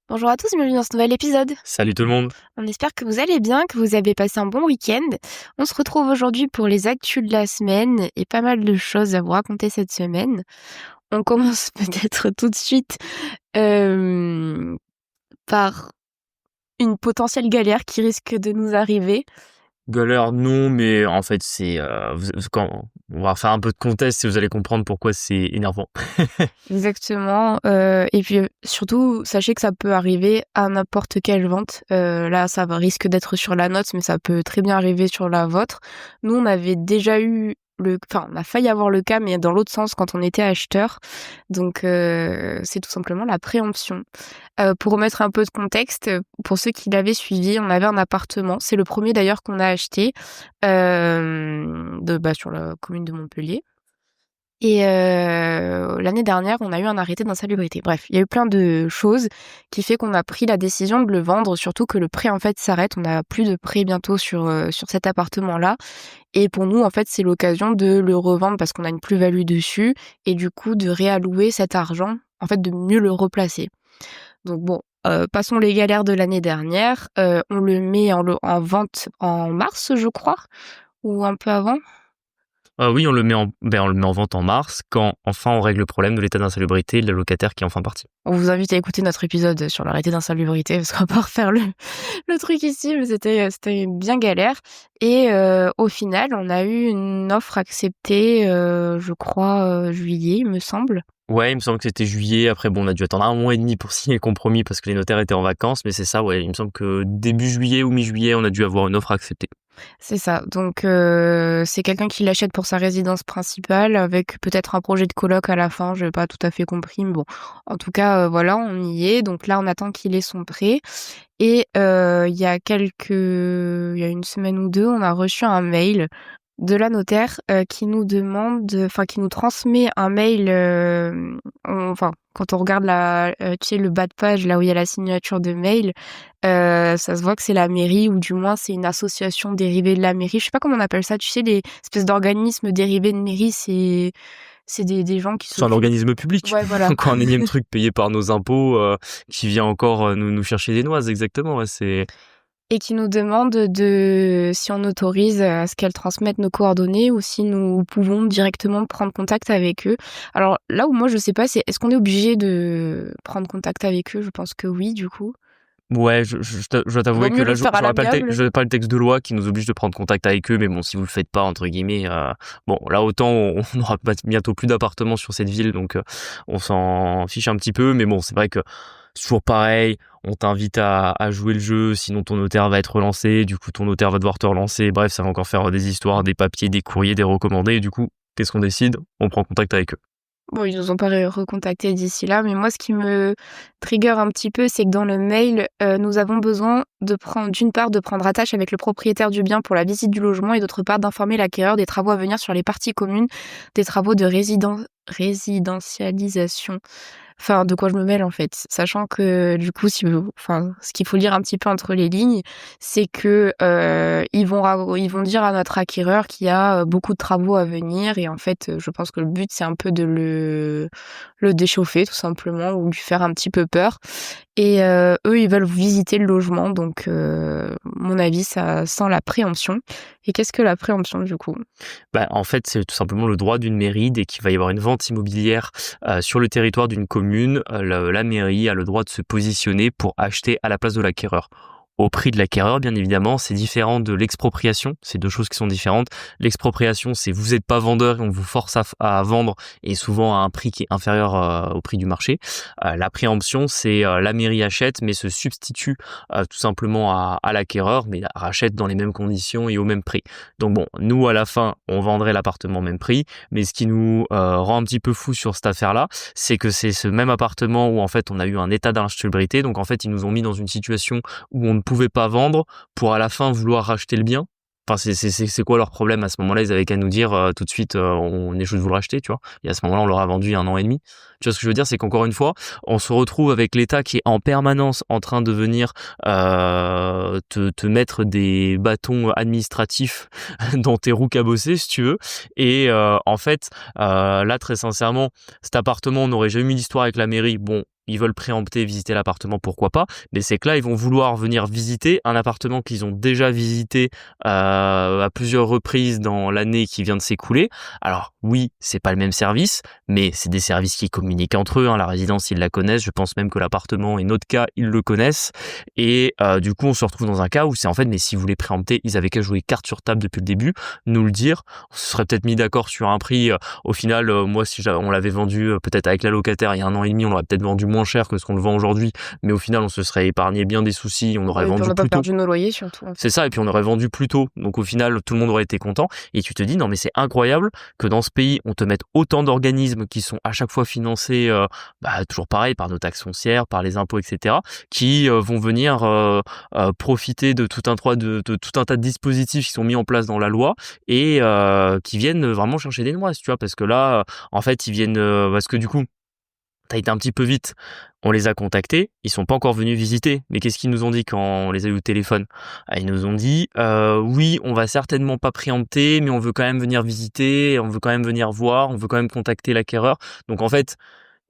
Bonjour à tous, bienvenue dans ce nouvel épisode. Salut tout le monde. On espère que vous allez bien, que vous avez passé un bon week-end. On se retrouve aujourd'hui pour les actus de la semaine et pas mal de choses à vous raconter cette semaine. On commence peut-être tout de suite par une potentielle galère qui risque de nous arriver. Galère, non, mais en fait, quand on va faire un peu de contexte et vous allez comprendre pourquoi c'est énervant. Exactement. Et puis surtout, sachez que ça peut arriver à n'importe quelle vente. Là, risque d'être sur la nôtre, mais ça peut très bien arriver sur la vôtre. Nous, on avait déjà eu on a failli avoir le cas, mais dans l'autre sens quand on était acheteur. Donc, c'est tout simplement la préemption. Pour remettre un peu de contexte, pour ceux qui l'avaient suivi, on avait un appartement. C'est le premier d'ailleurs qu'on a acheté sur la commune de Montpellier. Et l'année dernière, on a eu un arrêté d'insalubrité. Bref, il y a eu plein de choses qui fait qu'on a pris la décision de le vendre, surtout que le prêt en fait s'arrête. On n'a plus de prêt bientôt sur cet appartement-là. Et pour nous, en fait, c'est l'occasion de le revendre parce qu'on a une plus-value dessus et du coup de réallouer cet argent, en fait, de mieux le replacer. Donc bon, passons les galères de l'année dernière. On le met en vente en mars, je crois, ou un peu avant. Oui, on le met en vente en mars, quand enfin on règle le problème de l'état d'insalubrité de la locataire qui est enfin partie. On vous invite à écouter notre épisode sur l'arrêté d'insalubrité, parce qu'on va pas refaire le truc ici, mais c'était bien galère. Et au final, on a eu une offre acceptée, je crois, juillet, il me semble. Ouais, il me semble que c'était juillet. Après, bon, on a dû attendre 1 mois et demi pour signer le compromis parce que les notaires étaient en vacances, mais c'est ça, ouais. Il me semble que début juillet ou mi-juillet, on a dû avoir une offre acceptée. C'est ça. Donc, c'est quelqu'un qui l'achète pour sa résidence principale avec peut-être un projet de coloc à la fin. Je n'ai pas tout à fait compris. Mais bon, en tout cas, voilà, on y est. Donc là, on attend qu'il ait son prêt. Et il y a une semaine ou deux, on a reçu un mail de la notaire qui nous transmet un mail. Quand on regarde le bas de page, là où il y a la signature de mail, ça se voit que c'est la mairie, ou du moins c'est une association dérivée de la mairie. Je sais pas comment on appelle ça, tu sais, les espèces d'organismes dérivés de mairie, c'est des gens qui C'est un organisme public. Ouais, voilà. Encore un énième truc payé par nos impôts qui vient encore nous chercher des noises, exactement. Ouais, c'est... Et qui nous demande si on autorise à ce qu'elles transmettent nos coordonnées ou si nous pouvons directement prendre contact avec eux. Alors là où moi je sais pas, c'est est-ce qu'on est obligé de prendre contact avec eux? Je pense que oui, du coup. Ouais, je dois t'avouer que là, je faire à n'aurais pas l'amiable. pas le texte de loi qui nous oblige de prendre contact avec eux, mais bon, si vous le faites pas, entre guillemets, bon, là, autant on aura bientôt plus d'appartements sur cette ville, donc on s'en fiche un petit peu, mais bon, c'est vrai que c'est toujours pareil, on t'invite à jouer le jeu, sinon ton notaire va être relancé, du coup, ton notaire va devoir te relancer, bref, ça va encore faire des histoires, des papiers, des courriers, des recommandés, et du coup, qu'est-ce qu'on décide? On prend contact avec eux. Bon, ils nous ont pas recontacté d'ici là, mais moi, ce qui me trigger un petit peu, c'est que dans le mail, nous avons besoin d'une part, de prendre attache avec le propriétaire du bien pour la visite du logement et d'autre part, d'informer l'acquéreur des travaux à venir sur les parties communes, des travaux de résidentialisation. Enfin, de quoi je me mêle en fait, sachant que du coup, ce qu'il faut lire un petit peu entre les lignes, c'est que ils vont dire à notre acquéreur qu'il y a beaucoup de travaux à venir et en fait, je pense que le but c'est un peu de le déchauffer tout simplement ou lui faire un petit peu peur. Et eux, ils veulent visiter le logement, donc mon avis, ça sent la préemption. Et qu'est-ce que la préemption du coup? En fait, c'est tout simplement le droit d'une mairie dès qu'il va y avoir une vente immobilière sur le territoire d'une commune. La mairie a le droit de se positionner pour acheter à la place de l'acquéreur. Au prix de l'acquéreur, bien évidemment, c'est différent de l'expropriation. C'est deux choses qui sont différentes. L'expropriation, c'est vous n'êtes pas vendeur et on vous force à vendre, et souvent à un prix qui est inférieur au prix du marché. La préemption, c'est la mairie achète mais se substitue tout simplement à l'acquéreur, mais rachète dans les mêmes conditions et au même prix. Donc bon, nous à la fin, on vendrait l'appartement au même prix, mais ce qui nous rend un petit peu fou sur cette affaire-là, c'est que c'est ce même appartement où en fait on a eu un état d'insalubrité. Donc en fait, ils nous ont mis dans une situation où on ne pouvait pas vendre pour à la fin vouloir racheter le bien. Enfin, c'est quoi leur problème à ce moment-là? Ils avaient qu'à nous dire tout de suite on est chaud de vous le racheter, tu vois. Et à ce moment-là, on leur a vendu il y a 1 an et demi. Tu vois ce que je veux dire? C'est qu'encore une fois, on se retrouve avec l'État qui est en permanence en train de venir te mettre des bâtons administratifs dans tes roues cabossées, si tu veux. Et en fait, là, très sincèrement, cet appartement, on n'aurait jamais eu d'histoire avec la mairie. Bon, ils veulent préempter, visiter l'appartement, pourquoi pas, mais c'est que là, ils vont vouloir venir visiter un appartement qu'ils ont déjà visité à plusieurs reprises dans l'année qui vient de s'écouler. Alors oui, c'est pas le même service, mais c'est des services qui communiquent entre eux, hein. La résidence, ils la connaissent, je pense même que l'appartement et notre cas, ils le connaissent, et du coup, on se retrouve dans un cas où c'est en fait, mais si vous voulez préempter, ils avaient qu'à jouer carte sur table depuis le début, nous le dire, on se serait peut-être mis d'accord sur un prix, au final, moi, si on l'avait vendu peut-être avec la locataire il y a 1 an et demi, on l'aurait peut-être vendu moins cher que ce qu'on le vend aujourd'hui, mais au final, on se serait épargné bien des soucis, on aurait Et puis on vendu n'a pas plus tôt. perdu nos loyers surtout. C'est ça, et puis on aurait vendu plus tôt, donc au final, tout le monde aurait été content, et tu te dis, non mais c'est incroyable que dans ce pays, on te mette autant d'organismes qui sont à chaque fois financés, toujours pareil, par nos taxes foncières, par les impôts, etc., qui vont venir profiter de tout un tas de dispositifs qui sont mis en place dans la loi, et qui viennent vraiment chercher des noises, tu vois, parce que là, en fait, ils viennent, parce que du coup, t'as été un petit peu vite. On les a contactés, ils sont pas encore venus visiter. Mais qu'est-ce qu'ils nous ont dit quand on les a eu au téléphone? Ils nous ont dit oui, on va certainement pas préempter, mais on veut quand même venir visiter, on veut quand même venir voir, on veut quand même contacter l'acquéreur. Donc en fait,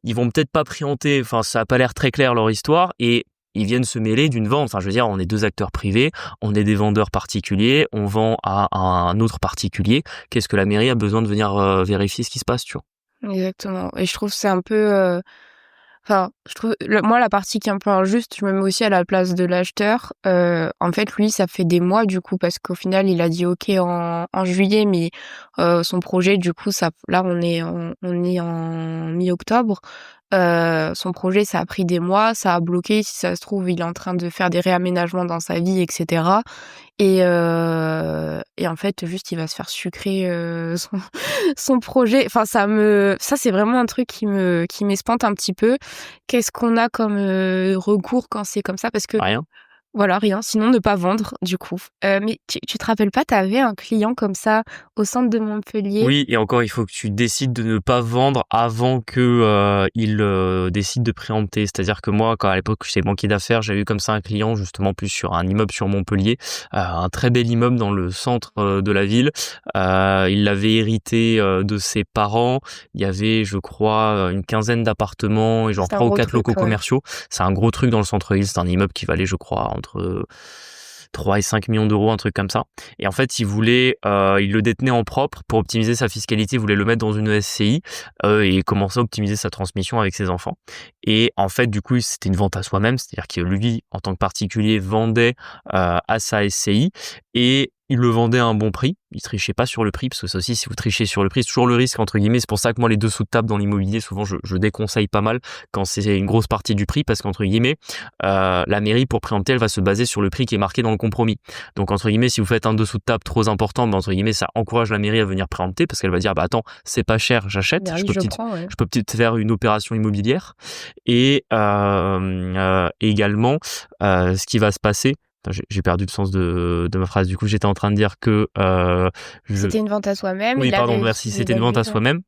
ils vont peut-être pas préempter, enfin ça a pas l'air très clair leur histoire, et ils viennent se mêler d'une vente. Enfin je veux dire, on est 2 acteurs privés, on est des vendeurs particuliers, on vend à un autre particulier. Qu'est-ce que la mairie a besoin de venir vérifier ce qui se passe, tu vois? Exactement, et je trouve que c'est un peu, enfin, je trouve moi la partie qui est un peu injuste, je me mets aussi à la place de l'acheteur. En fait, lui, ça fait des mois du coup, parce qu'au final, il a dit OK en juillet, mais son projet du coup, ça là, on est en mi-octobre. Son projet, ça a pris des mois, ça a bloqué. Si ça se trouve, il est en train de faire des réaménagements dans sa vie, et cetera, et en fait, juste, il va se faire sucrer son projet. Enfin, ça, c'est vraiment un truc qui m'espante un petit peu. Qu'est-ce qu'on a comme recours quand c'est comme ça? Parce que Rien. voilà, rien, sinon ne pas vendre, du coup. Mais tu te rappelles pas, t'avais un client comme ça au centre de Montpellier? Oui, et encore, il faut que tu décides de ne pas vendre avant que il décide de préempter. C'est-à-dire que moi, quand à l'époque j'étais banquier d'affaires, j'avais eu comme ça un client justement plus sur un immeuble sur Montpellier, un très bel immeuble dans le centre de la ville. Il l'avait hérité de ses parents. Il y avait, je crois, une quinzaine d'appartements et genre C'était un 3 ou gros 4 truc, locaux ouais. commerciaux. C'est un gros truc dans le centre-ville. C'est un immeuble qui valait, je crois, entre 3 et 5 millions d'euros, un truc comme ça. Et en fait, il le détenait en propre pour optimiser sa fiscalité. Il voulait le mettre dans une SCI et commencer à optimiser sa transmission avec ses enfants. Et en fait, du coup, c'était une vente à soi-même, c'est-à-dire que lui, en tant que particulier, vendait à sa SCI, et il le vendait à un bon prix. Il trichait pas sur le prix, parce que ça aussi, si vous trichez sur le prix, c'est toujours le risque, entre guillemets. C'est pour ça que moi, les dessous de table dans l'immobilier, souvent, je déconseille pas mal quand c'est une grosse partie du prix, parce qu'entre guillemets, la mairie, pour préempter, elle va se baser sur le prix qui est marqué dans le compromis. Donc, entre guillemets, si vous faites un dessous de table trop important, entre guillemets, ça encourage la mairie à venir préempter, parce qu'elle va dire, bah attends, c'est pas cher, j'achète, Bah oui, je prends, ouais. je peux peut-être faire une opération immobilière. Et également, ce qui va se passer, j'ai perdu le sens de ma phrase. Du coup, j'étais en train de dire que C'était une vente à soi-même, oui, il a pardon, merci, réussi c'était une vente d'évaluer, à ouais. soi-même.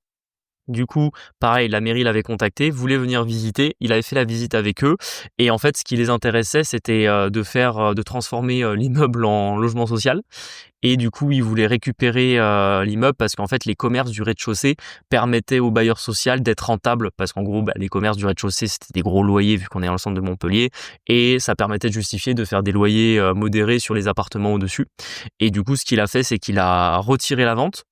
Du coup, pareil, la mairie l'avait contacté, voulait venir visiter. Il avait fait la visite avec eux, et en fait, ce qui les intéressait, c'était de transformer l'immeuble en logement social. Et du coup, ils voulaient récupérer l'immeuble, parce qu'en fait, les commerces du rez-de-chaussée permettaient aux bailleurs sociaux d'être rentables, parce qu'en gros, les commerces du rez-de-chaussée, c'était des gros loyers vu qu'on est dans le centre de Montpellier, et ça permettait de justifier de faire des loyers modérés sur les appartements au-dessus. Et du coup, ce qu'il a fait, c'est qu'il a retiré la vente.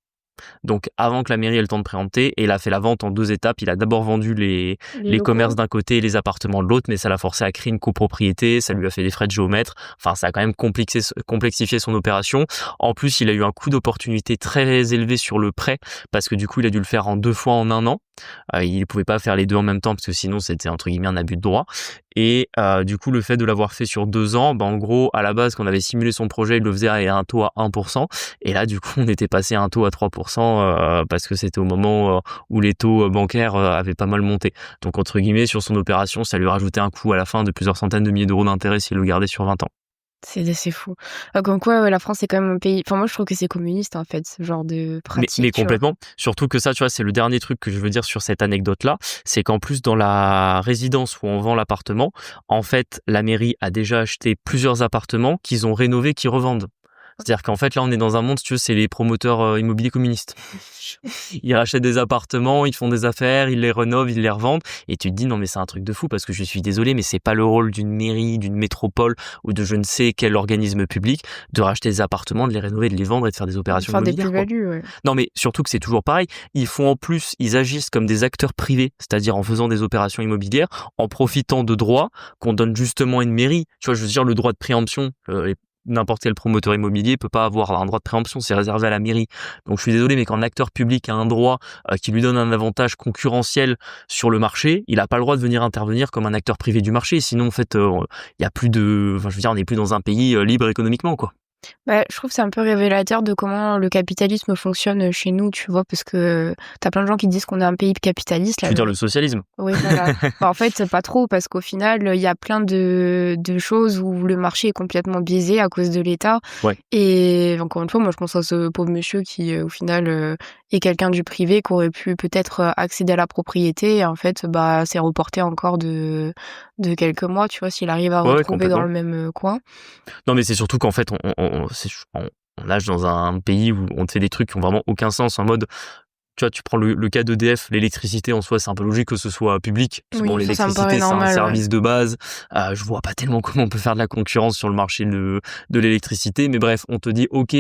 Donc avant que la mairie ait le temps de préempter, et il a fait la vente en 2 étapes. Il a d'abord vendu Les les commerces locaux? d'un côté et les appartements de l'autre, mais ça l'a forcé à créer une copropriété, ça lui a fait des frais de géomètre. Enfin, ça a quand même complexifié son opération. En plus, il a eu un coût d'opportunité très élevé sur le prêt, parce que du coup, il a dû le faire en 2 fois en 1 an. Il ne pouvait pas faire les deux en même temps, parce que sinon c'était entre guillemets un abus de droit. Et du coup, le fait de l'avoir fait sur 2 ans, en gros, à la base, quand on avait simulé son projet, il le faisait à un taux à 1%. Et là, du coup, on était passé à un taux à 3%, parce que c'était au moment où les taux bancaires avaient pas mal monté. Donc, entre guillemets, sur son opération, ça lui rajoutait un coût à la fin de plusieurs centaines de milliers d'euros d'intérêt s'il le gardait sur 20 ans. C'est fou. Comme quoi, ouais, la France, c'est quand même un pays, enfin, moi, je trouve que c'est communiste, en fait, ce genre de Mais pratique, tu vois? complètement. Surtout que ça, tu vois, c'est le dernier truc que je veux dire sur cette anecdote-là, c'est qu'en plus, dans la résidence où on vend l'appartement, en fait, la mairie a déjà acheté plusieurs appartements qu'ils ont rénovés, qu'ils revendent. C'est-à-dire qu'en fait, là, on est dans un monde, si tu veux, c'est les promoteurs immobiliers communistes. Ils rachètent des appartements, ils font des affaires, ils les rénovent, ils les revendent. Et tu te dis, non, mais c'est un truc de fou parce que je suis désolé, mais c'est pas le rôle d'une mairie, d'une métropole ou de je ne sais quel organisme public de racheter des appartements, de les rénover, de les vendre et de faire des opérations Faire des immobilières, quoi. plus-values, ouais. Non, mais surtout que c'est toujours pareil. Ils agissent comme des acteurs privés, c'est-à-dire en faisant des opérations immobilières, en profitant de droits qu'on donne justement à une mairie. Tu vois, je veux dire, le droit de préemption, n'importe quel promoteur immobilier peut pas avoir un droit de préemption, c'est réservé à la mairie. Donc je suis désolé, mais quand un acteur public a un droit qui lui donne un avantage concurrentiel sur le marché, il a pas le droit de venir intervenir comme un acteur privé du marché. Sinon, en fait, il y a plus de, enfin, je veux dire, on n'est plus dans un pays libre économiquement, quoi. Bah, je trouve que c'est un peu révélateur de comment le capitalisme fonctionne chez nous, tu vois, parce que t'as plein de gens qui disent qu'on est un pays capitaliste. Tu Là, veux dire le socialisme? oui, voilà. Bah, en fait, pas trop, parce qu'au final, il y a plein de choses où le marché est complètement biaisé à cause de l'État. Ouais. Et encore une fois, moi, je pense à ce pauvre monsieur qui, au final, est quelqu'un du privé qui aurait pu peut-être accéder à la propriété. Et en fait, bah, c'est reporté encore de quelques mois, tu vois, s'il arrive à Ouais, retrouver dans complètement. le même coin. Non, mais c'est surtout qu'en fait, on nage dans un pays où on te fait des trucs qui ont vraiment aucun sens, en mode, tu vois, tu prends le cas d'EDF, l'électricité en soi, c'est un peu logique que ce soit public. Parce que bon, Oui, ça me paraît l'électricité, c'est un normal, ouais. service de base. Je vois pas tellement comment on peut faire de la concurrence sur le marché de l'électricité. Mais bref, on te dit, OK,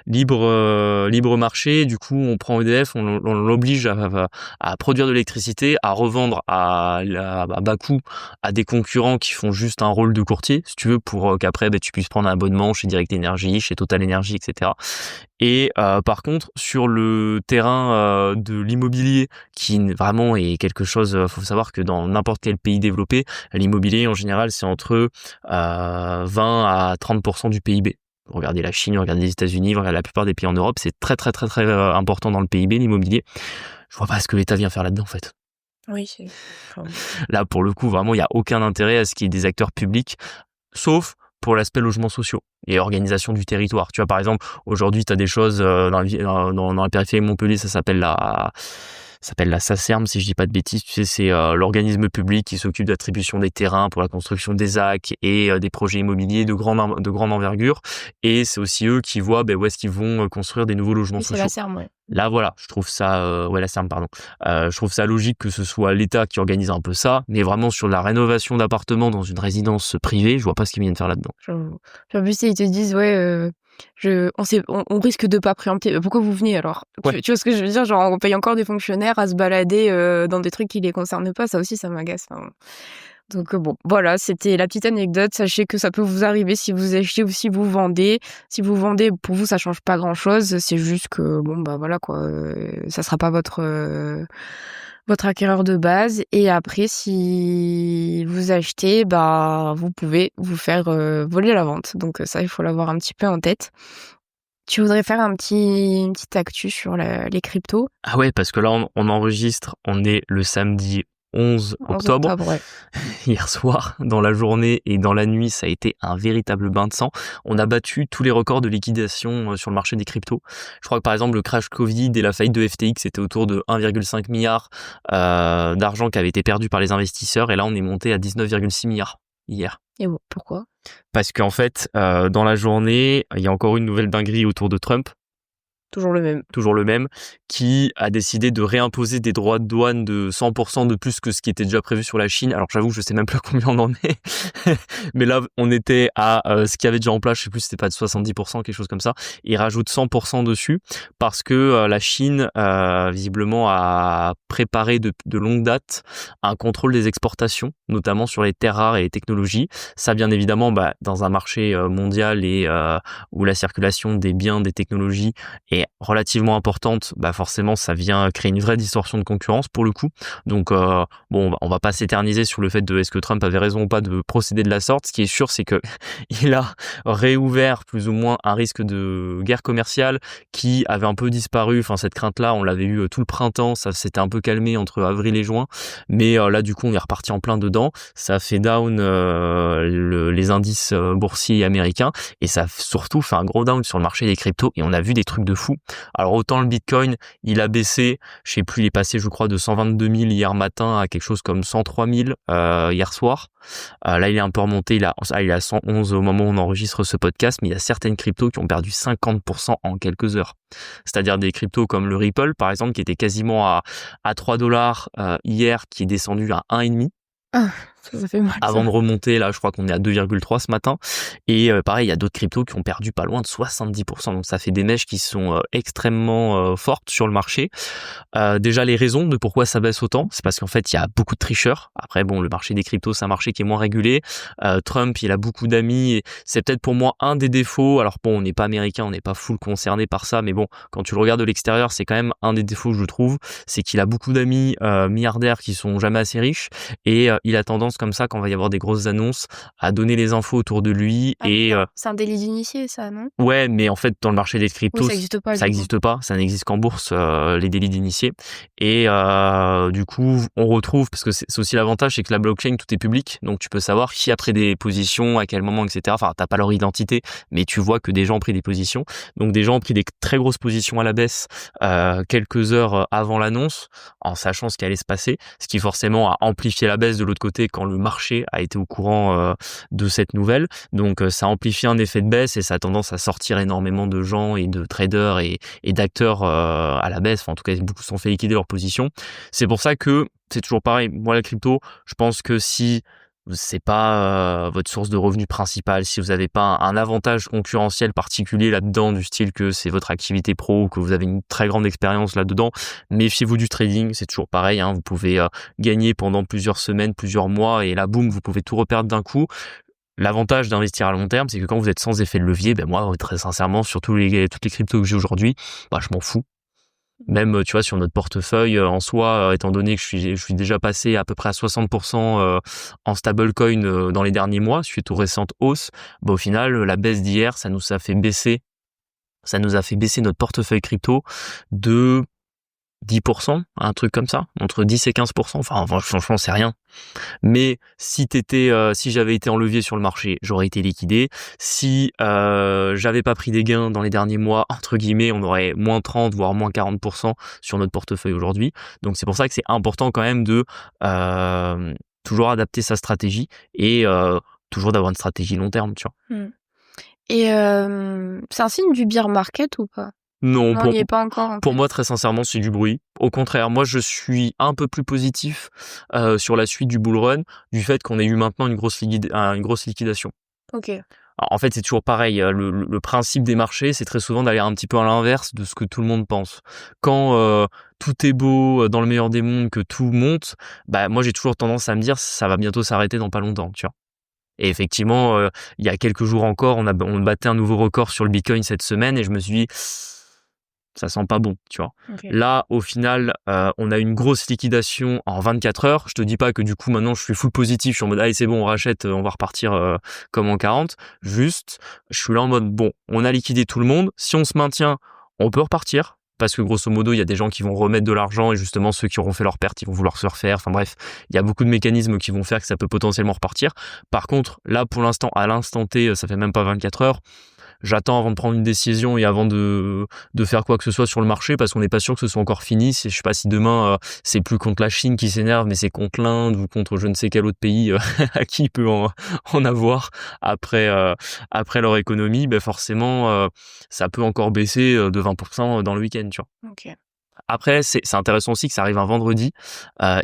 libre marché. Du coup, on prend EDF, on l'oblige à produire de l'électricité, à revendre à bas coût à des concurrents qui font juste un rôle de courtier, si tu veux, pour qu'après, tu puisses prendre un abonnement chez Direct Energy, chez Total Energy, etc. Et par contre, sur le terrain de l'immobilier, qui vraiment est quelque chose, faut savoir que dans n'importe quel pays développé, l'immobilier en général c'est entre 20 à 30% du PIB. Regardez la Chine, regardez les États-Unis, regardez la plupart des pays en Europe, c'est très très très très important dans le PIB, l'immobilier. Je vois pas ce que l'État vient faire là-dedans en fait. Oui, c'est... Là pour le coup, vraiment, il y a aucun intérêt à ce qu'il y ait des acteurs publics, sauf pour l'aspect logements sociaux et organisation du territoire. Tu vois, par exemple, aujourd'hui, tu as des choses dans la périphérie de Montpellier, ça s'appelle la SACERM, si je dis pas de bêtises. Tu sais, c'est l'organisme public qui s'occupe d'attribution des terrains pour la construction des AC et des projets immobiliers de grande envergure. Et c'est aussi eux qui voient où est-ce qu'ils vont construire des nouveaux logements Oui, c'est sociaux. la SERM, ouais. Là, voilà, je trouve ça, la SERM, pardon. Je trouve ça logique que ce soit l'État qui organise un peu ça, mais vraiment sur la rénovation d'appartements dans une résidence privée, je vois pas ce qu'ils viennent faire là-dedans. En plus, ils te disent, ouais, on risque de pas préempter. Pourquoi vous venez alors? Ouais. Tu vois ce que je veux dire? Genre, on paye encore des fonctionnaires à se balader dans des trucs qui les concernent pas. Ça aussi, ça m'agace. Enfin, donc bon, voilà, c'était la petite anecdote. Sachez que ça peut vous arriver si vous achetez ou si vous vendez. Si vous vendez, pour vous, ça change pas grand-chose. C'est juste que, bon, bah voilà, quoi. Ça sera pas votre acquéreur de base. Et après, si vous achetez, bah vous pouvez vous faire voler la vente. Donc ça, il faut l'avoir un petit peu en tête. Tu voudrais faire une petite actu sur les cryptos? Ah ouais, parce que là, on enregistre, on est le samedi 11 octobre. Ouais. Hier soir, dans la journée et dans la nuit, ça a été un véritable bain de sang. On a battu tous les records de liquidation sur le marché des cryptos. Je crois que par exemple, le crash Covid et la faillite de FTX, c'était autour de 1,5 milliard d'argent qui avait été perdu par les investisseurs. Et là, on est monté à 19,6 milliards hier. Et pourquoi? Parce qu'en fait, dans la journée, il y a encore une nouvelle dinguerie autour de Trump. Toujours le même, qui a décidé de réimposer des droits de douane de 100% de plus que ce qui était déjà prévu sur la Chine. Alors j'avoue, je sais même plus combien on en est, mais là on était à ce qu'il y avait déjà en place, je sais plus, c'était pas de 70%, quelque chose comme ça. Il rajoute 100% dessus parce que la Chine visiblement a préparé de longue date un contrôle des exportations, notamment sur les terres rares et les technologies. Ça, bien évidemment, dans un marché mondial et où la circulation des biens, des technologies est relativement importante, forcément ça vient créer une vraie distorsion de concurrence pour le coup. Donc on va pas s'éterniser sur le fait de est-ce que Trump avait raison ou pas de procéder de la sorte. Ce qui est sûr, c'est que il a réouvert plus ou moins un risque de guerre commerciale qui avait un peu disparu. Enfin, cette crainte-là, on l'avait eu tout le printemps, ça s'était un peu calmé entre avril et juin, mais là du coup on est reparti en plein dedans. Ça a fait down les indices boursiers américains et ça a surtout fait un gros down sur le marché des cryptos et on a vu des trucs de fou. fou. Alors autant le Bitcoin, il a baissé, je sais plus, il est passé je crois de 122 000 hier matin à quelque chose comme 103 000 hier soir. Là il est un peu remonté, il est à 111 au moment où on enregistre ce podcast, mais il y a certaines cryptos qui ont perdu 50% en quelques heures. C'est-à-dire des cryptos comme le Ripple par exemple qui était quasiment à 3 dollars hier, qui est descendu à 1,5. Ah, ça fait mal Avant ça. de remonter, là, je crois qu'on est à 2,3 ce matin. Et pareil, il y a d'autres cryptos qui ont perdu pas loin de 70%. Donc ça fait des mèches qui sont extrêmement fortes sur le marché. Déjà, les raisons de pourquoi ça baisse autant, c'est parce qu'en fait, il y a beaucoup de tricheurs. Après, bon, le marché des cryptos, c'est un marché qui est moins régulé. Trump, il a beaucoup d'amis. Et c'est peut-être pour moi un des défauts. Alors bon, on n'est pas américain, on n'est pas full concerné par ça. Mais bon, quand tu le regardes de l'extérieur, c'est quand même un des défauts que je trouve. C'est qu'il a beaucoup d'amis milliardaires qui sont jamais assez riches. Et il a tendance comme ça, quand il va y avoir des grosses annonces, à donner les infos autour de lui. Ah, Et c'est un délit d'initié, ça, non? ouais, mais en fait, dans le marché des Oui, cryptos, ça existe pas, ça du coup. n'existe pas, ça n'existe qu'en bourse, les délits d'initiés. Et du coup, on retrouve, parce que c'est aussi l'avantage, c'est que la blockchain, tout est public, donc tu peux savoir qui a pris des positions, à quel moment, etc. Enfin, t'as pas leur identité, mais tu vois que des gens ont pris des positions. Donc des gens ont pris des très grosses positions à la baisse quelques heures avant l'annonce, en sachant ce qui allait se passer, ce qui forcément a amplifié la baisse de l'autre côté quand le marché a été au courant de cette nouvelle. Donc ça amplifie un effet de baisse et ça a tendance à sortir énormément de gens et de traders et d'acteurs à la baisse. Enfin, en tout cas, beaucoup se sont fait liquider leur position. C'est pour ça que c'est toujours pareil. Moi, la crypto, je pense que si c'est pas votre source de revenus principale, si vous n'avez pas un avantage concurrentiel particulier là-dedans, du style que c'est votre activité pro ou que vous avez une très grande expérience là-dedans, méfiez-vous du trading, c'est toujours pareil, hein, vous pouvez gagner pendant plusieurs semaines, plusieurs mois et là, boum, vous pouvez tout reperdre d'un coup. L'avantage d'investir à long terme, c'est que quand vous êtes sans effet de levier, ben moi, très sincèrement, sur toutes les cryptos que j'ai aujourd'hui, bah, je m'en fous. Même, tu vois, sur notre portefeuille, en soi, étant donné que je suis déjà passé à peu près à 60% en stablecoin dans les derniers mois, suite aux récentes hausses, bah, au final, la baisse d'hier, ça nous a fait baisser notre portefeuille crypto de 10%, un truc comme ça, entre 10 et 15%. Enfin, franchement, c'est rien. Mais si j'avais été en levier sur le marché, j'aurais été liquidé. Si j'avais pas pris des gains dans les derniers mois, entre guillemets, on aurait moins 30 voire moins 40% sur notre portefeuille aujourd'hui. Donc c'est pour ça que c'est important quand même de toujours adapter sa stratégie et toujours d'avoir une stratégie long terme, tu vois. Et c'est un signe du bear market ou pas? Non, Non, on n'y est pas encore. pour moi, très sincèrement, c'est du bruit. Au contraire, moi, je suis un peu plus positif sur la suite du bull run, du fait qu'on ait eu maintenant une grosse liquidation. Ok. Alors, en fait, c'est toujours pareil. Le principe des marchés, c'est très souvent d'aller un petit peu à l'inverse de ce que tout le monde pense. Quand tout est beau, dans le meilleur des mondes, que tout monte, bah moi, j'ai toujours tendance à me dire ça va bientôt s'arrêter dans pas longtemps, tu vois. Et effectivement, il y a quelques jours encore, on battait un nouveau record sur le Bitcoin cette semaine et je me suis dit ça sent pas bon, tu vois. Ok. Là, au final, on a une grosse liquidation en 24 heures. Je te dis pas que du coup, maintenant, je suis full positif. Je suis en mode, allez, c'est bon, on rachète, on va repartir comme en 40. Juste, je suis là en mode, bon, on a liquidé tout le monde. Si on se maintient, on peut repartir. Parce que grosso modo, il y a des gens qui vont remettre de l'argent et justement, ceux qui auront fait leur perte, ils vont vouloir se refaire. Enfin bref, il y a beaucoup de mécanismes qui vont faire que ça peut potentiellement repartir. Par contre, là, pour l'instant, à l'instant T, ça fait même pas 24 heures. J'attends avant de prendre une décision et avant de faire quoi que ce soit sur le marché parce qu'on n'est pas sûr que ce soit encore fini. Je sais pas si demain c'est plus contre la Chine qui s'énerve, mais c'est contre l'Inde ou contre je ne sais quel autre pays à qui il peut en avoir après leur économie. Ben forcément, ça peut encore baisser de 20% dans le week-end, tu vois. Ok. Après, c'est intéressant aussi que ça arrive un vendredi,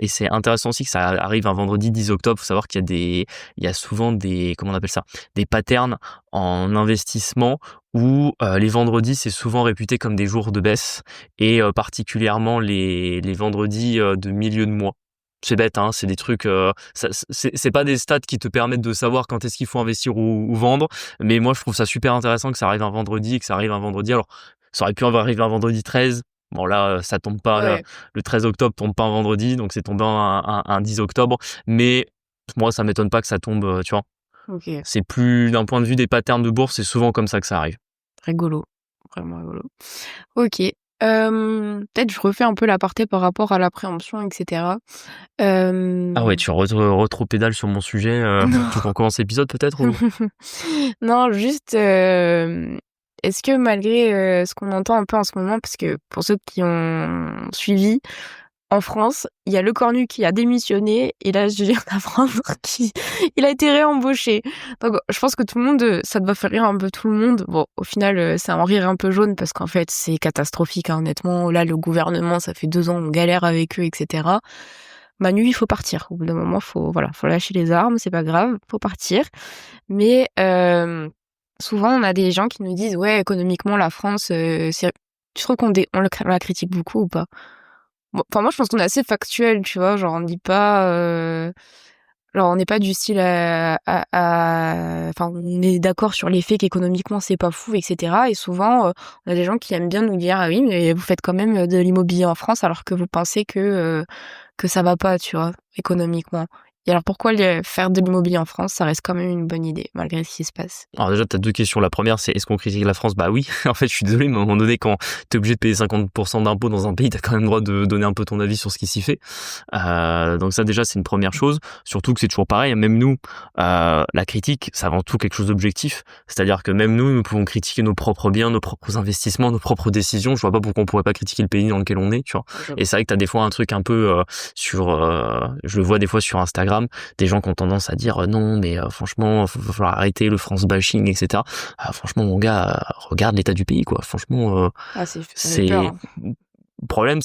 et c'est intéressant aussi que ça arrive un vendredi 10 octobre. Faut savoir qu'il y a souvent des, comment on appelle ça, des patterns en investissement où les vendredis c'est souvent réputé comme des jours de baisse et particulièrement les vendredis de milieu de mois. C'est bête, hein, c'est des trucs, c'est pas des stats qui te permettent de savoir quand est-ce qu'il faut investir ou vendre, mais moi je trouve ça super intéressant que ça arrive un vendredi et que ça arrive un vendredi. Alors, ça aurait pu arriver un vendredi 13. Bon là, ça tombe pas, Ouais. le 13 octobre tombe pas un vendredi, donc c'est tombé un 10 octobre. Mais moi, ça m'étonne pas que ça tombe, tu vois. Ok. C'est plus, d'un point de vue des patterns de bourse, c'est souvent comme ça que ça arrive. Rigolo. Vraiment rigolo. Ok. Peut-être je refais un peu l'aparté par rapport à la préemption, etc. Ah ouais, tu rétro-pédales sur mon sujet. Non. Tu veux qu'on commence l'épisode peut-être ou... Non, juste est-ce que malgré, ce qu'on entend un peu en ce moment, parce que pour ceux qui ont suivi, en France, il y a Le Cornu qui a démissionné et là, je viens d'apprendre qu'il a été réembauché. Donc je pense que tout le monde, ça doit faire rire un peu tout le monde. Bon, au final, c'est un rire un peu jaune parce qu'en fait, c'est catastrophique, hein, honnêtement. Là, le gouvernement, ça fait 2 ans, on galère avec eux, et cetera. Manu, il faut partir. Au bout d'un moment, faut lâcher les armes, c'est pas grave, faut partir. Mais souvent, on a des gens qui nous disent: «Ouais, économiquement, la France, c'est». Tu trouves on la critique beaucoup ou pas? Bon, enfin, moi, je pense qu'on est assez factuel, tu vois? Genre, on dit pas, genre, on n'est pas du style enfin, on est d'accord sur les faits qu'économiquement, c'est pas fou, et cetera. Et souvent, on a des gens qui aiment bien nous dire: «Ah oui, mais vous faites quand même de l'immobilier en France alors que vous pensez que ça va pas», tu vois? Économiquement. Et alors pourquoi faire de l'immobilier en France, ça reste quand même une bonne idée malgré ce qui se passe? Alors déjà, tu as 2 questions. La première, c'est est-ce qu'on critique la France? Bah oui, en fait, je suis désolé, mais à un moment donné, quand tu es obligé de payer 50% d'impôts dans un pays, tu as quand même le droit de donner un peu ton avis sur ce qui s'y fait. Donc ça, déjà, c'est une première chose. Surtout que c'est toujours pareil, même nous, la critique, c'est avant tout quelque chose d'objectif. C'est-à-dire que même nous pouvons critiquer nos propres biens, nos propres investissements, nos propres décisions. Je vois pas pourquoi on pourrait pas critiquer le pays dans lequel on est, tu vois? Et c'est vrai que tu as des fois un truc un peu je le vois des fois sur Instagram, des gens qui ont tendance à dire non mais franchement va falloir arrêter le France bashing, etc. Franchement mon gars, regarde l'état du pays quoi, franchement Ah, ça fait peur, c'est hein. le problème,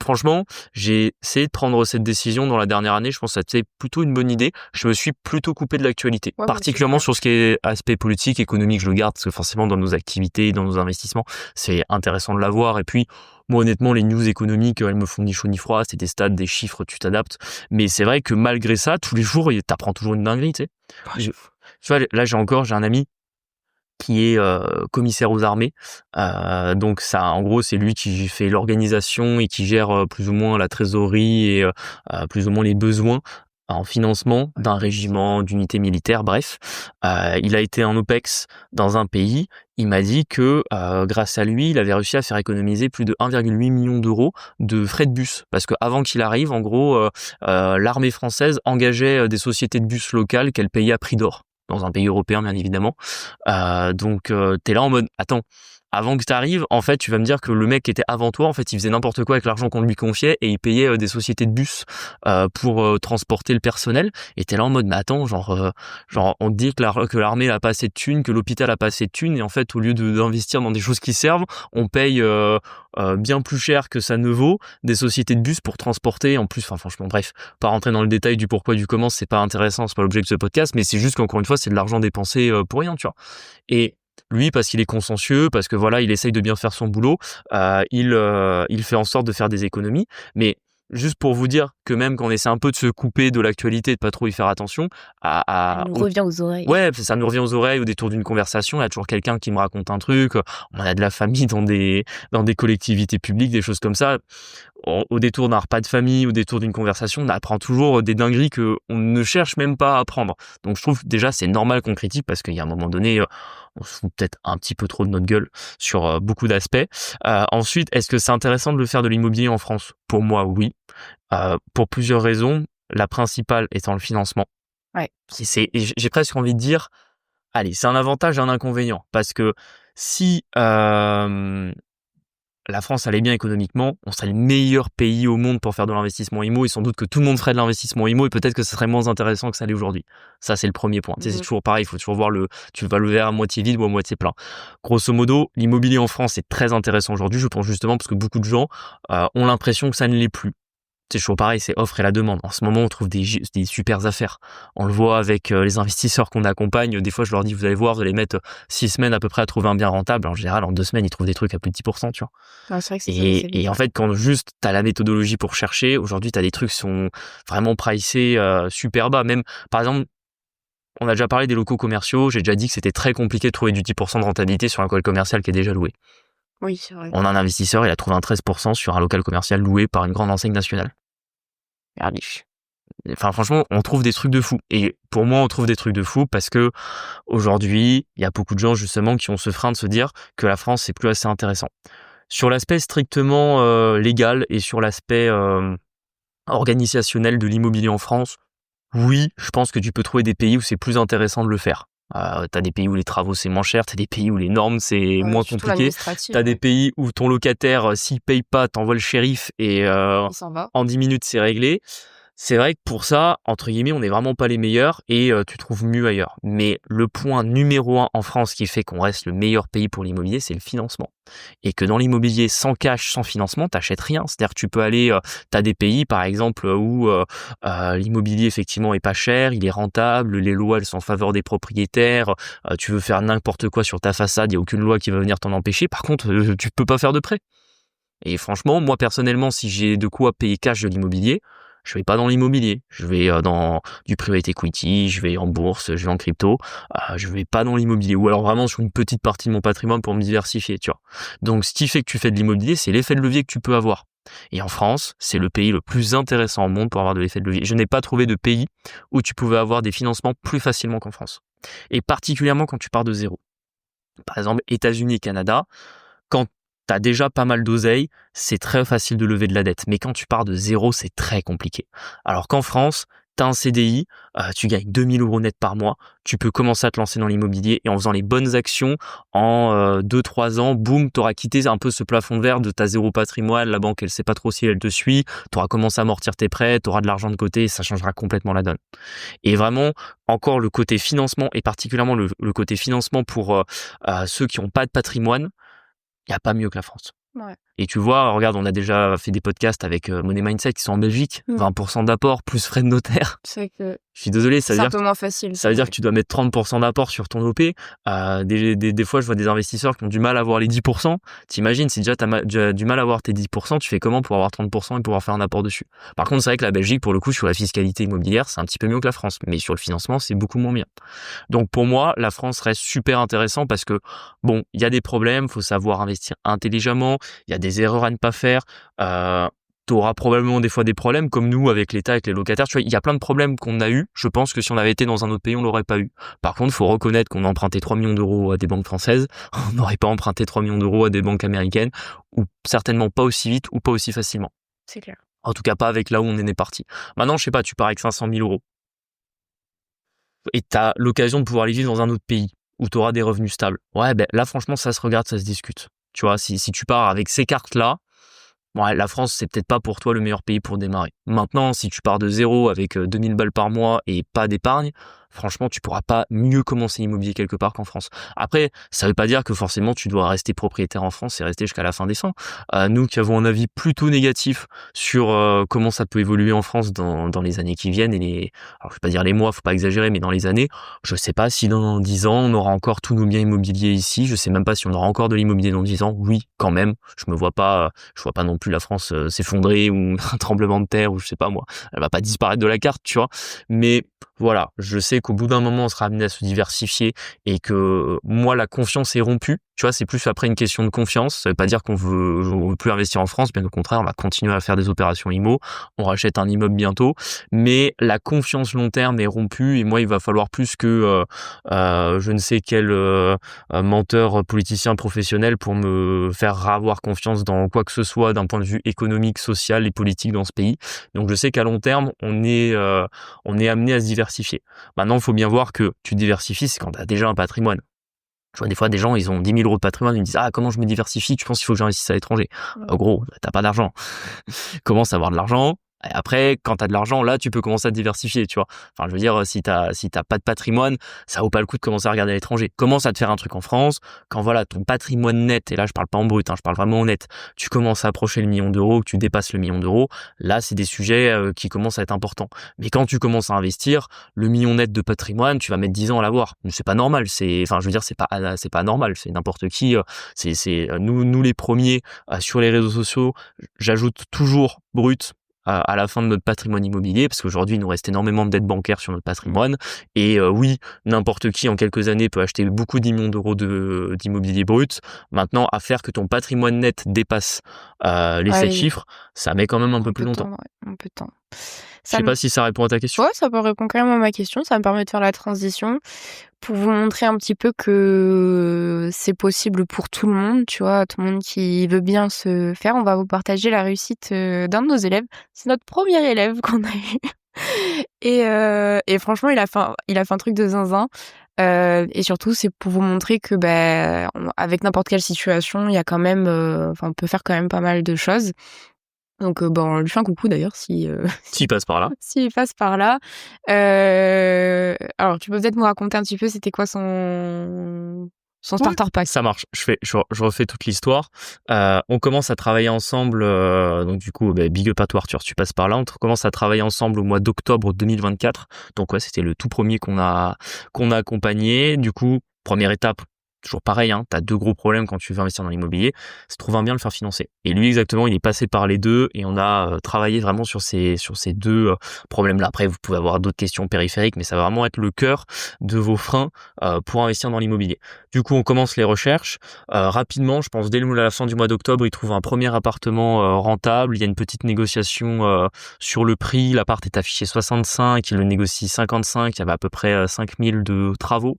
franchement, j'ai essayé de prendre cette décision dans la dernière année. Je pense que c'était plutôt une bonne idée. Je me suis plutôt coupé de l'actualité, Ouais, moi aussi, particulièrement pareil. sur ce qui est aspect politique, économique. Je le garde parce que forcément, dans nos activités, dans nos investissements, c'est intéressant de l'avoir. Et puis, moi, honnêtement, les news économiques, elles me font ni chaud ni froid. C'est des stats, des chiffres, tu t'adaptes. Mais c'est vrai que malgré ça, tous les jours, t'apprends toujours une dinguerie, tu sais. Ouais, Je- Tu vois, là, j'ai un ami qui est commissaire aux armées. Donc ça, en gros, c'est lui qui fait l'organisation et qui gère plus ou moins la trésorerie et plus ou moins les besoins en financement d'un régiment, d'unités militaires, bref. Il a été en OPEX dans un pays. Il m'a dit que grâce à lui, il avait réussi à faire économiser plus de 1,8 million d'euros de frais de bus. Parce qu'avant qu'il arrive, en gros, l'armée française engageait des sociétés de bus locales qu'elle payait à prix d'or dans un pays européen, bien évidemment. Donc t'es là en mode attends, avant que t'arrives, en fait, tu vas me dire que le mec qui était avant toi, en fait, il faisait n'importe quoi avec l'argent qu'on lui confiait et il payait des sociétés de bus pour transporter le personnel. Et t'es là en mode mais attends, genre on te dit que l'armée a pas assez de thunes, que l'hôpital a pas assez de thunes, et en fait, au lieu d'investir dans des choses qui servent, on paye bien plus cher que ça ne vaut des sociétés de bus pour transporter. En plus, enfin franchement, bref, pas rentrer dans le détail du pourquoi du comment, c'est pas intéressant, c'est pas l'objet de ce podcast, mais c'est juste qu'encore une fois, c'est de l'argent dépensé pour rien, tu vois. Et lui, parce qu'il est consciencieux, parce que voilà, il essaye de bien faire son boulot, il fait en sorte de faire des économies. Mais juste pour vous dire que même quand on essaie un peu de se couper de l'actualité, de pas trop y faire attention, Ça nous revient aux oreilles. ouais, ça nous revient aux oreilles au détour d'une conversation. Il y a toujours quelqu'un qui me raconte un truc. On a de la famille dans des collectivités publiques, des choses comme ça. Au détour d'un repas de famille, au détour d'une conversation, on apprend toujours des dingueries que on ne cherche même pas à apprendre. Donc je trouve déjà c'est normal qu'on critique parce qu'il y a un moment donné, on se fout peut-être un petit peu trop de notre gueule sur beaucoup d'aspects. Ensuite, est-ce que c'est intéressant de le faire de l'immobilier en France? Pour moi, oui. Pour plusieurs raisons. La principale étant le financement. Ouais. J'ai presque envie de dire, allez, c'est un avantage et un inconvénient. Parce que si la France allait bien économiquement, on serait le meilleur pays au monde pour faire de l'investissement IMO, et sans doute que tout le monde ferait de l'investissement IMO, et peut-être que ce serait moins intéressant que ça l'est aujourd'hui. Ça, c'est le premier point. Tu sais, c'est toujours pareil, il faut toujours voir tu vas le verre à moitié vide ou à moitié plein. Grosso modo, l'immobilier en France est très intéressant aujourd'hui, je pense justement parce que beaucoup de gens ont l'impression que ça ne l'est plus. C'est toujours pareil, c'est offre et la demande. En ce moment, on trouve des super affaires. On le voit avec les investisseurs qu'on accompagne. Des fois, je leur dis, vous allez voir, vous allez mettre 6 semaines à peu près à trouver un bien rentable. En général, en 2 semaines, ils trouvent des trucs à plus de 10%, tu vois. Ouais, c'est vrai que ça va assez vite. Et en fait, quand juste t'as la méthodologie pour chercher, aujourd'hui, t'as des trucs qui sont vraiment pricés super bas. Même, par exemple, on a déjà parlé des locaux commerciaux. J'ai déjà dit que c'était très compliqué de trouver du 10% de rentabilité sur un local commercial qui est déjà loué. Oui, c'est vrai. On a un investisseur, il a trouvé un 13% sur un local commercial loué par une grande enseigne nationale. Merdiche. Enfin, franchement, on trouve des trucs de fou. Et pour moi, on trouve des trucs de fou parce que aujourd'hui, il y a beaucoup de gens justement qui ont ce frein de se dire que la France, c'est plus assez intéressant. Sur l'aspect strictement légal et sur l'aspect organisationnel de l'immobilier en France, oui, je pense que tu peux trouver des pays où c'est plus intéressant de le faire. T'as des pays où les travaux c'est moins cher, t'as des pays où les normes c'est moins surtout compliqué. l'administratif, T'as des pays où ton locataire, s'il paye pas, t'envoies le shérif et il s'en va. en 10 minutes c'est réglé. C'est vrai que pour ça, entre guillemets, on n'est vraiment pas les meilleurs et tu trouves mieux ailleurs. Mais le point numéro 1 en France qui fait qu'on reste le meilleur pays pour l'immobilier, c'est le financement. Et que dans l'immobilier, sans cash, sans financement, t'achètes rien. C'est-à-dire que tu peux aller, t'as des pays par exemple où l'immobilier effectivement est pas cher, il est rentable, les lois elles sont en faveur des propriétaires, tu veux faire n'importe quoi sur ta façade, il y a aucune loi qui va venir t'en empêcher. Par contre, tu peux pas faire de prêt. Et franchement, moi personnellement, si j'ai de quoi payer cash de l'immobilier, je vais pas dans l'immobilier. Je vais dans du private equity, je vais en bourse, je vais en crypto. Je vais pas dans l'immobilier. Ou alors vraiment sur une petite partie de mon patrimoine pour me diversifier, tu vois. Donc, ce qui fait que tu fais de l'immobilier, c'est l'effet de levier que tu peux avoir. Et en France, c'est le pays le plus intéressant au monde pour avoir de l'effet de levier. Je n'ai pas trouvé de pays où tu pouvais avoir des financements plus facilement qu'en France. Et particulièrement quand tu pars de zéro. Par exemple, États-Unis et Canada, quand tu as déjà pas mal d'oseille, c'est très facile de lever de la dette. Mais quand tu pars de zéro, c'est très compliqué. Alors qu'en France, tu as un CDI, tu gagnes 2000 € net par mois, tu peux commencer à te lancer dans l'immobilier et en faisant les bonnes actions, en 2-3 ans, boum, tu auras quitté un peu ce plafond de verre de ta zéro patrimoine, la banque elle sait pas trop si elle te suit, tu auras commencé à amortir tes prêts, tu auras de l'argent de côté et ça changera complètement la donne. Et vraiment, encore le côté financement et particulièrement le côté financement pour ceux qui n'ont pas de patrimoine, il n'y a pas mieux que la France. Ouais. Et tu vois, regarde, on a déjà fait des podcasts avec Money Mindset qui sont en Belgique, 20% d'apport plus frais de notaire. C'est vrai que Je suis désolé, ça c'est veut un dire peu moins facile. ça veut dire que tu dois mettre 30% d'apport sur ton OP. Des fois, je vois des investisseurs qui ont du mal à avoir les 10%. T'imagines, si déjà tu as du mal à avoir tes 10%, tu fais comment pour avoir 30% et pouvoir faire un apport dessus? Par contre, c'est vrai que la Belgique, pour le coup, sur la fiscalité immobilière, c'est un petit peu mieux que la France. Mais sur le financement, c'est beaucoup moins bien. Donc pour moi, la France reste super intéressant parce que, bon, il y a des problèmes, faut savoir investir intelligemment, il y a des erreurs à ne pas faire. Tu auras probablement des fois des problèmes comme nous avec l'État, avec les locataires. Tu vois, il y a plein de problèmes qu'on a eu. Je pense que si on avait été dans un autre pays, on l'aurait pas eu. Par contre, faut reconnaître qu'on a emprunté 3 millions d'euros à des banques françaises. On n'aurait pas emprunté 3 millions d'euros à des banques américaines ou certainement pas aussi vite ou pas aussi facilement. C'est clair. En tout cas, pas avec là où on en est parti. Maintenant, je sais pas, tu pars avec 500 000 € et tu as l'occasion de pouvoir aller vivre dans un autre pays où tu auras des revenus stables. Ouais, ben là, franchement, ça se regarde, ça se discute. Tu vois, si tu pars avec ces cartes-là, ouais, la France, c'est peut-être pas pour toi le meilleur pays pour démarrer. Maintenant, si tu pars de zéro avec 2000 balles par mois et pas d'épargne, franchement, tu pourras pas mieux commencer l'immobilier quelque part qu'en France. Après, ça veut pas dire que forcément tu dois rester propriétaire en France et rester jusqu'à la fin des fins. Nous qui avons un avis plutôt négatif sur comment ça peut évoluer en France dans les années qui viennent alors je vais pas dire les mois, faut pas exagérer, mais dans les années, je sais pas si dans 10 ans on aura encore tous nos biens immobiliers ici. Je sais même pas si on aura encore de l'immobilier dans 10 ans. Oui, quand même. Je vois pas non plus la France s'effondrer ou un tremblement de terre ou je sais pas moi. Elle va pas disparaître de la carte, tu vois. Mais voilà, je sais qu'au bout d'un moment, on sera amené à se diversifier et que moi, la confiance est rompue. Tu vois, c'est plus après une question de confiance. Ça veut pas dire qu'on veut plus investir en France. Bien au contraire, on va continuer à faire des opérations IMO. On rachète un immeuble bientôt. Mais la confiance long terme est rompue et moi, il va falloir plus que je ne sais quel menteur politicien professionnel pour me faire avoir confiance dans quoi que ce soit d'un point de vue économique, social et politique dans ce pays. Donc, je sais qu'à long terme, on est amené à se diversifier. Maintenant, il faut bien voir que tu diversifies, c'est quand tu as déjà un patrimoine. Je vois des fois des gens, ils ont 10 000 € de patrimoine, ils me disent « Ah, comment je me diversifie? Tu penses qu'il faut que j'investisse à l'étranger ?» Gros, t'as pas d'argent. Commence à avoir de l'argent. Et après, quand t'as de l'argent, là, tu peux commencer à te diversifier, tu vois. Enfin, je veux dire, si t'as pas de patrimoine, ça vaut pas le coup de commencer à regarder à l'étranger. Commence à te faire un truc en France. Quand voilà, ton patrimoine net, et là, je parle pas en brut, je parle vraiment en net, tu commences à approcher le million d'euros, que tu dépasses le million d'euros, là, c'est des sujets qui commencent à être importants. Mais quand tu commences à investir, le million net de patrimoine, tu vas mettre 10 ans à l'avoir. C'est pas normal. Enfin, je veux dire, c'est pas normal. C'est n'importe qui. Nous les premiers sur les réseaux sociaux, j'ajoute toujours brut à la fin de notre patrimoine immobilier, parce qu'aujourd'hui, il nous reste énormément de dettes bancaires sur notre patrimoine. Et oui, n'importe qui, en quelques années, peut acheter beaucoup de millions d'euros d'immobilier brut. Maintenant, à faire que ton patrimoine net dépasse les 7 chiffres, ça met quand même un peu plus longtemps. Un peu de temps. Je sais pas si ça répond à ta question. Ouais, ça peut répondre quand même à ma question. Ça me permet de faire la transition pour vous montrer un petit peu que c'est possible pour tout le monde, tu vois, tout le monde qui veut bien se faire. On va vous partager la réussite d'un de nos élèves. C'est notre premier élève qu'on a eu. Et franchement, il a fait un truc de zinzin. Et surtout, c'est pour vous montrer que, avec n'importe quelle situation, il y a quand même, on peut faire quand même pas mal de choses. Donc, on lui fait un coucou d'ailleurs si, S'il passe par là. s'il passe par là. Alors, tu peux peut-être me raconter un petit peu, c'était quoi son starter pack? Ça marche. Je refais toute l'histoire. On commence à travailler ensemble. Donc du coup, big up à toi Arthur, tu passes par là. On commence à travailler ensemble au mois d'octobre 2024. Donc ouais, c'était le tout premier qu'on a accompagné. Du coup, première étape. Toujours pareil, hein, tu as 2 gros problèmes quand tu veux investir dans l'immobilier, c'est trouver un bien, le faire financer. Et lui exactement, il est passé par les deux et on a travaillé vraiment sur ces 2 problèmes-là. Après, vous pouvez avoir d'autres questions périphériques, mais ça va vraiment être le cœur de vos freins pour investir dans l'immobilier. Du coup, on commence les recherches. Rapidement, je pense dès la fin du mois d'octobre, il trouve un premier appartement rentable. Il y a une petite négociation sur le prix. L'appart est affiché 65, il le négocie 55. Il y avait à peu près 5000 de travaux.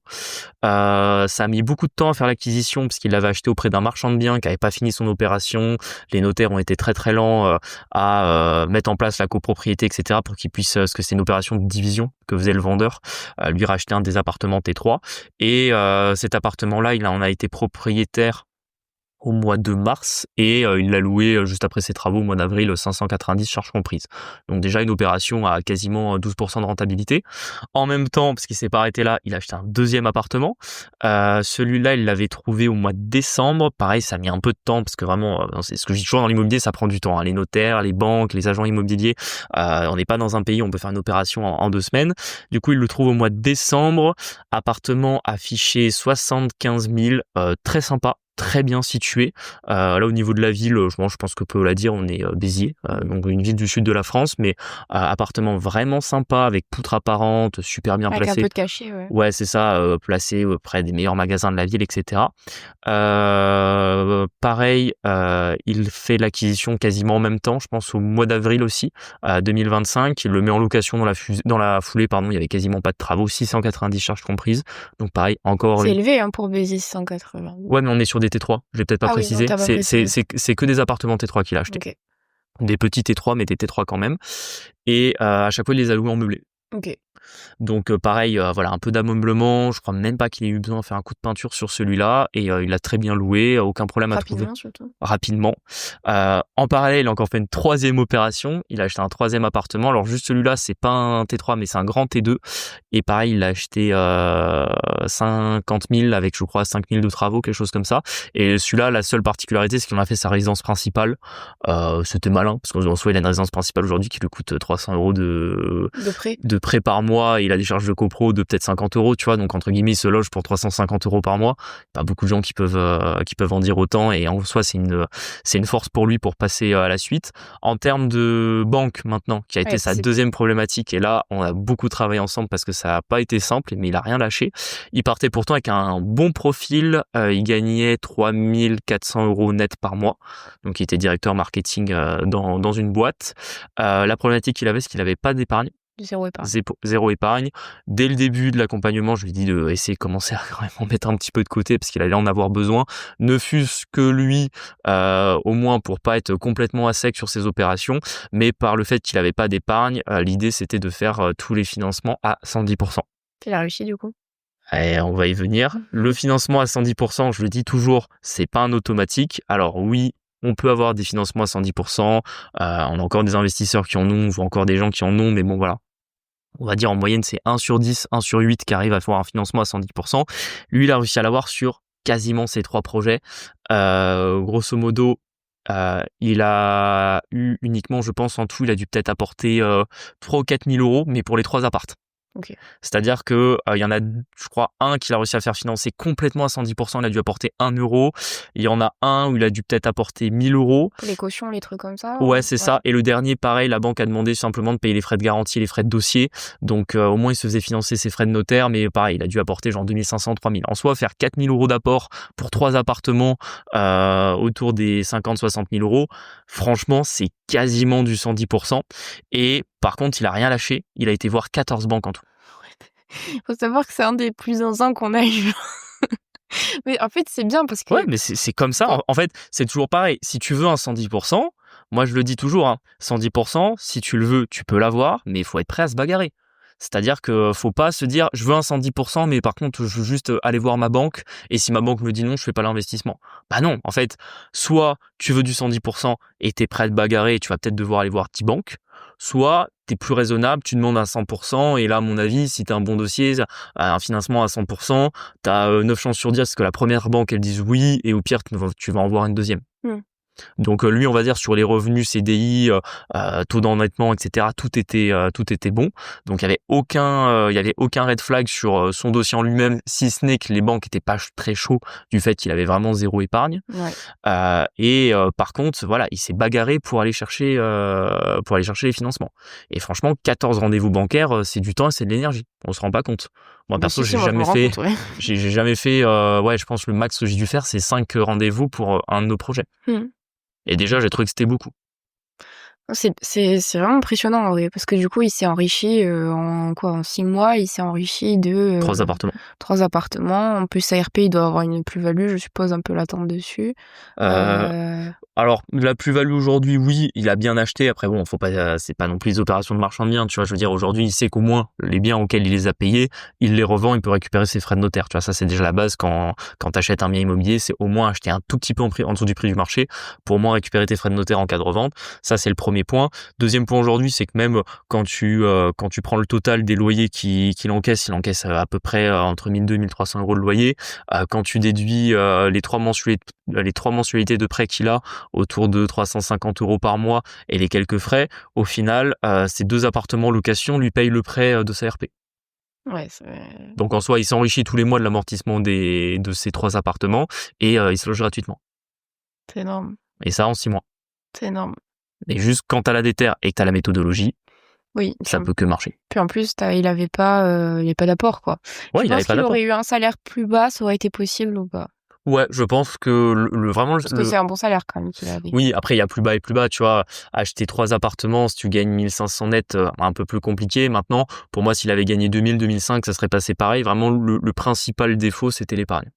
Ça a mis beaucoup de temps à faire l'acquisition parce qu'il l'avait acheté auprès d'un marchand de biens qui n'avait pas fini son opération. Les notaires ont été très très lents à mettre en place la copropriété, etc. pour qu'il puisse, parce que c'est une opération de division que faisait le vendeur, lui racheter un des appartements T3. Et cet appartement-là, il en a été propriétaire au mois de mars et il l'a loué juste après ses travaux au mois d'avril, 590 charges comprises. Donc déjà une opération à quasiment 12% de rentabilité. En même temps, parce qu'il s'est pas arrêté là, il a acheté un deuxième appartement. Celui-là, il l'avait trouvé au mois de décembre. Pareil, ça a mis un peu de temps parce que vraiment, c'est ce que je dis toujours dans l'immobilier, ça prend du temps. Hein. Les notaires, les banques, les agents immobiliers, on n'est pas dans un pays où on peut faire une opération en 2 semaines. Du coup, il le trouve au mois de décembre. Appartement affiché 75 000, très sympa. Très bien situé. Là, au niveau de la ville, je pense que peut la dire, on est Béziers, donc une ville du sud de la France, mais appartement vraiment sympa avec poutre apparente, super bien Avec placé. un peu de cachet, ouais. Ouais, c'est ça, placé près des meilleurs magasins de la ville, etc. Pareil, il fait l'acquisition quasiment en même temps, je pense au mois d'avril aussi, 2025. Il le met en location dans la foulée, pardon. Il y avait quasiment pas de travaux, 690 charges comprises. Donc pareil, encore. C'est élevé pour Béziers, 180. Ouais, mais on est sur des T3. Je vais peut-être pas préciser. Oui, non, c'est que des appartements T3 qu'il a acheté. Okay. Des petits T3, mais des T3 quand même. Et à chaque fois, il les a loués en meublé. Ok. Donc pareil, voilà, un peu d'ameublement. Je crois même pas qu'il ait eu besoin de faire un coup de peinture sur celui-là. Et il a très bien loué, aucun problème à trouver. Rapidement surtout. Rapidement. En parallèle, il a encore fait une 3e opération. Il a acheté un 3e appartement. Alors juste celui-là, c'est pas un T3, mais c'est un grand T2. Et pareil, il a acheté 50 000 avec, je crois, 5 000 de travaux, quelque chose comme ça. Et celui-là, la seule particularité, c'est qu'il en a fait sa résidence principale. C'était malin, parce qu'en soi, il a une résidence principale aujourd'hui qui lui coûte 300 € de prêt par mois. Et il a des charges de copro de peut-être 50 €, tu vois. Donc, entre guillemets, il se loge pour 350 € par mois. Pas beaucoup de gens qui peuvent en dire autant. Et en soi, c'est une force pour lui pour passer à la suite. En termes de banque, maintenant, qui a été sa deuxième problématique. Et là, on a beaucoup travaillé ensemble parce que ça n'a pas été simple, mais il a rien lâché. Il partait pourtant avec un bon profil. Il gagnait 3 400 € net par mois. Donc, il était directeur marketing dans une boîte. La problématique qu'il avait, c'est qu'il n'avait pas d'épargne. Zéro épargne. Dès le début de l'accompagnement, je lui ai dit d'essayer de commencer à quand même en mettre un petit peu de côté parce qu'il allait en avoir besoin. Ne fût-ce que lui, au moins pour pas être complètement à sec sur ses opérations, mais par le fait qu'il n'avait pas d'épargne, l'idée c'était de faire tous les financements à 110%. Il a réussi du coup. Et on va y venir. Le financement à 110%, je le dis toujours, c'est pas un automatique. Alors oui, on peut avoir des financements à 110%. On a encore des investisseurs qui en ont, ou encore des gens qui en ont, mais bon voilà. On va dire en moyenne, c'est 1 sur 10, 1 sur 8 qui arrive à avoir un financement à 110%. Lui, il a réussi à l'avoir sur quasiment ses 3 projets. Grosso modo, il a eu uniquement, je pense, en tout, il a dû peut-être apporter 3 ou 4 000 €, mais pour les 3 appartes. Okay. C'est-à-dire que il y en a, je crois, un qu'il a réussi à faire financer complètement à 110%, il a dû apporter 1 €. Il y en a un où il a dû peut-être apporter 1 000 €. Les cautions, les trucs comme ça. Ouais, c'est ça. Et le dernier, pareil, la banque a demandé simplement de payer les frais de garantie, les frais de dossier. Donc au moins il se faisait financer ses frais de notaire, mais pareil, il a dû apporter genre 2500, 3000. En soi, faire 4 000 € d'apport pour 3 appartements autour des 50-60 000 €, franchement, c'est quasiment du 110%. Et par contre, il a rien lâché. Il a été voir 14 banques en tout. Faut savoir que c'est un des plus anciens qu'on a eu. Mais en fait, c'est bien parce que... Ouais, mais c'est comme ça. En fait, c'est toujours pareil. Si tu veux un 110%, moi je le dis toujours, 110%, si tu le veux, tu peux l'avoir, mais il faut être prêt à se bagarrer. C'est-à-dire que faut pas se dire je veux un 110%, mais par contre je veux juste aller voir ma banque et si ma banque me dit non, je fais pas l'investissement. Bah non, en fait, soit tu veux du 110% et t'es prêt à te bagarrer et tu vas peut-être devoir aller voir 10 banques, soit t'es plus raisonnable, tu demandes un 100% et là, à mon avis, si t'as un bon dossier, un financement à 100%, t'as 9 chances sur 10 que la première banque elle dise oui et au pire tu vas en voir une deuxième. Donc lui, on va dire sur les revenus CDI, taux d'endettement, etc. Tout était bon. Donc il y avait aucun red flag sur son dossier en lui-même, si ce n'est que les banques étaient pas très chauds du fait qu'il avait vraiment zéro épargne. Par contre, voilà, il s'est bagarré pour aller chercher les financements. Et franchement, 14 rendez-vous bancaires, c'est du temps et c'est de l'énergie. On se rend pas compte. Moi perso, j'ai jamais fait. J'ai jamais fait. Je pense le max que j'ai dû faire, c'est 5 rendez-vous pour un de nos projets. Et déjà, j'ai trouvé que c'était beaucoup. C'est vraiment impressionnant, oui, parce que du coup, il s'est enrichi en 6 mois, il s'est enrichi de 3 appartements. 3 appartements. En plus, ARP, il doit avoir une plus-value, je suppose, un peu latente dessus. Alors, la plus-value aujourd'hui, oui, il a bien acheté. Après, bon, c'est pas non plus les opérations de marchand de biens, tu vois. Je veux dire, aujourd'hui, il sait qu'au moins, les biens auxquels il les a payés, il les revend, il peut récupérer ses frais de notaire. Tu vois, ça, c'est déjà la base quand t'achètes un bien immobilier, c'est au moins acheter un tout petit peu en dessous du prix du marché pour au moins récupérer tes frais de notaire en cas de revente. Ça, c'est le premier point. Deuxième point aujourd'hui, c'est que même quand tu prends le total des loyers qu'il encaisse, il encaisse à peu près entre 1200 et 1300 euros de loyer. Quand tu déduis les 3 mensualités de prêt qu'il a, autour de 350 euros par mois et les quelques frais, au final, ces 2 appartements location lui payent le prêt de sa RP. Donc en soi, il s'enrichit tous les mois de l'amortissement de ces 3 appartements et il se loge gratuitement. C'est énorme. Et ça en 6 mois. C'est énorme. Et juste quand t'as la déterre et que t'as la méthodologie, oui, ça peut que marcher. Puis en plus, il avait pas d'apport, quoi. Ouais, il avait pas d'apport. Aurait eu un salaire plus bas, ça aurait été possible ou pas? Ouais, je pense que Parce que c'est un bon salaire quand même qu'il avait. Oui, après il y a plus bas et plus bas, tu vois. Acheter 3 appartements, si tu gagnes 1500 net, un peu plus compliqué. Maintenant, pour moi, s'il avait gagné 2000, 2005, ça serait passé pareil. Vraiment, le principal défaut, c'était l'épargne.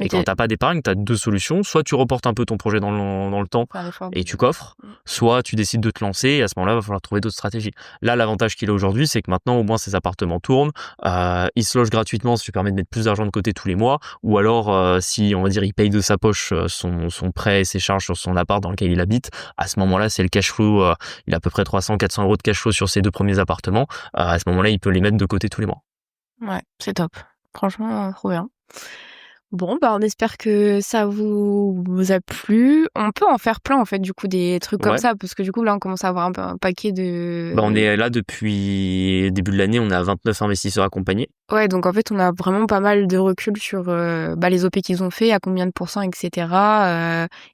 Et quand t'as pas d'épargne, t'as 2 solutions. Soit tu reportes un peu ton projet dans le temps et tu coffres, soit tu décides de te lancer et à ce moment-là, il va falloir trouver d'autres stratégies. Là, l'avantage qu'il a aujourd'hui, c'est que maintenant, au moins, ces appartements tournent. Il se loge gratuitement, ce qui lui permet de mettre plus d'argent de côté tous les mois. Ou alors, si, on va dire, il paye de sa poche son prêt et ses charges sur son appart dans lequel il habite, à ce moment-là, c'est le cash flow. Il a à peu près 300, 400 euros de cash flow sur ses 2 premiers appartements. À ce moment-là, il peut les mettre de côté tous les mois. Ouais, c'est top. Franchement, trop bien. Bon, on espère que ça vous a plu. On peut en faire plein, en fait, du coup, des trucs comme ça, parce que du coup, là, on commence à avoir un paquet de... on est là depuis le début de l'année, on a 29 investisseurs accompagnés. Ouais, donc en fait, on a vraiment pas mal de recul sur les OP qu'ils ont fait, à combien de pourcents, etc.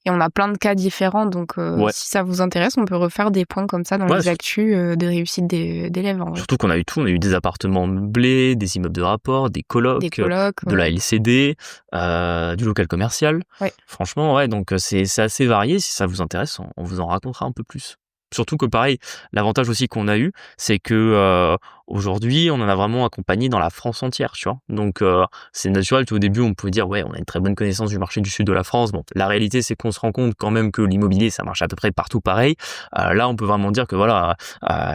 Et on a plein de cas différents, donc si ça vous intéresse, on peut refaire des points comme ça dans les actus de réussite d'élèves. Surtout qu'on a eu tout, on a eu des appartements meublés, des immeubles de rapport, des colocs de la LCD, du local commercial. Franchement, donc c'est assez varié. Si ça vous intéresse, on vous en racontera un peu plus. Surtout que pareil, l'avantage aussi qu'on a eu, c'est que aujourd'hui, on en a vraiment accompagné dans la France entière, tu vois. Donc c'est naturel. Au début, on pouvait dire on a une très bonne connaissance du marché du sud de la France. Bon, la réalité, c'est qu'on se rend compte quand même que l'immobilier, ça marche à peu près partout pareil. Là, on peut vraiment dire que voilà,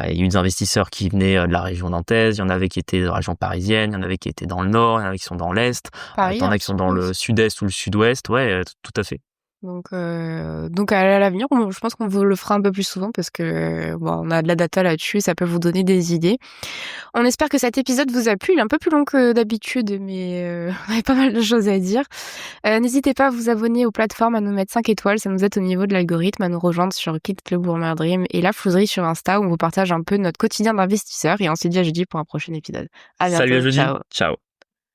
il y a eu des investisseurs qui venaient de la région nantaise, il y en avait qui étaient de la région parisienne, il y en avait qui étaient dans le nord, il y en avait qui sont dans l'est, il y en a qui sont dans le sud-est ou le sud-ouest. Ouais, tout à fait. Donc à l'avenir, je pense qu'on vous le fera un peu plus souvent parce que on a de la data là-dessus, ça peut vous donner des idées. On espère que cet épisode vous a plu. Il est un peu plus long que d'habitude, mais on avait pas mal de choses à dire. N'hésitez pas à vous abonner aux plateformes, à nous mettre 5 étoiles, ça nous aide au niveau de l'algorithme, à nous rejoindre sur Quitte le Bourmer Dream et La Flouserie sur Insta où on vous partage un peu notre quotidien d'investisseur. Et on se dit à jeudi pour un prochain épisode. À bientôt. Salut à jeudi. Ciao. Ciao.